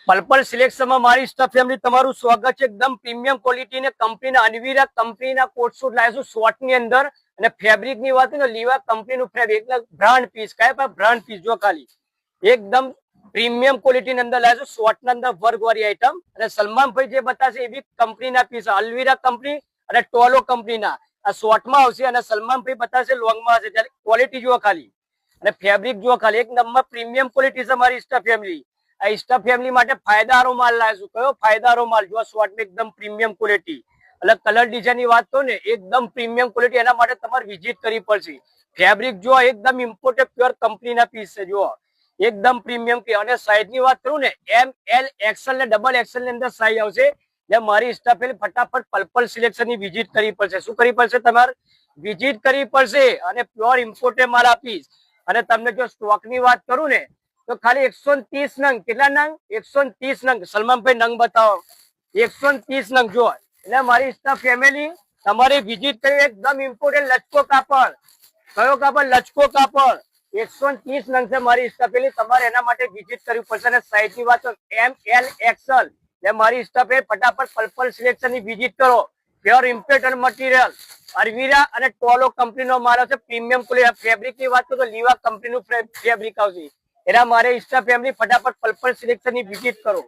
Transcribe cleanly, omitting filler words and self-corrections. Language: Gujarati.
પર્પલ સિલેક્શનમાં મારી સ્ટાફ ફેમિલી તમારું સ્વાગત છે। એકદમ પ્રીમિયમ ક્વોલિટી ને કંપનીના અનવીરા કંપનીના કોટ શૂટ લાવ્યા છું શોર્ટ ની અંદર। અને ફેબ્રિક ની વાત ને લીવા કંપનીનું ફેબ્રિક બ્રાન્ડ પીસ કયા પણ બ્રાન્ડ પીસ જો ખાલી એકદમ પ્રીમિયમ ક્વોલિટી ની અંદર લાવ્યા છું શોર્ટ ના અંદર વર્ક વાળી આઈટમ। અને સલમાનભાઈ જે બતાવશે એવી કંપનીના પીસ અલ્વીરા કંપની અને ટોલો કંપનીના આ શોર્ટ માં આવશે અને સલમાનભાઈ બતાવશે લોંગ માં આવશે। ત્યારે ક્વોલિટી જુઓ ખાલી અને ફેબ્રિક જુઓ ખાલી એક નંબર પ્રીમિયમ ક્વોલિટી છે મારી સ્ટાફ ફેમિલી। આ સ્ટાફ ફેમિલી માટે ફાયદારો માલ લાવ્યો છું। કયો ફાયદારો માલ જો શોર્ટ માં એકદમ પ્રીમિયમ ક્વોલિટી એટલે કલર ડિઝાઇન ની વાત તો ને એકદમ પ્રીમિયમ ક્વોલિટી એના માટે તમારે વિઝિટ કરવી પડશે। ફેબ્રિક જો એકદમ ઇમ્પોર્ટેડ પ્યોર કંપનીના પીસ છે જો એકદમ પ્રીમિયમ કે અને સાઈઝ ની વાત કરું ને એમ એલ એક્સએલ ને ડબલ એક્સએલ ની અંદર સાઈઝ આવશે। એટલે મારી સ્ટાફ ફેમિલી ફટાફટ પર્પલ સિલેક્શન ની વિઝિટ કરવી પડશે। શું કરવી પડશે તમારે વિઝિટ કરવી પડશે અને પ્યોર ઇમ્પોર્ટેડ માલ આપીશ। અને તમને જો સ્ટોક ની વાત કરું ને તો ખાલી 130 નંગ કેટલા નંગ 130 નંગ સલમાનભાઈ નંગ બતાવો 130 નંગ જો એટલે મારી સ્ટાફ ફેમિલી તમારે વિઝિટ કરી એકદમ ઇમ્પોર્ટન્ટ લચકો કાપડ કયો કાપડ લચકો કાપડ 130 નંગ છે મારી સ્ટાફ ફેમિલી તમારે એના માટે વિઝિટ કરવી પડશે। અને સાઈઝ ની વાત એમ એલ એક્સએલ એટલે મારી સ્ટાફ ફટાફટ પર્પલ સિલેક્શન ની વિઝિટ કરો। પ્યોર ઇમ્પોર્ટેડ મટીરિયલ અરવીરા અને ટોલો કંપનીનો માલ આવશે પ્રીમિયમ ક્વોલિટી। ફેબ્રિક ની વાત કરું તો લીવા કંપનીનું ફેબ્રિક આવશે। એના મારે સ્ટાફ ફેમિલી ફટાફટ પર્પલ સિલેક્શન ની વિઝિટ કરો।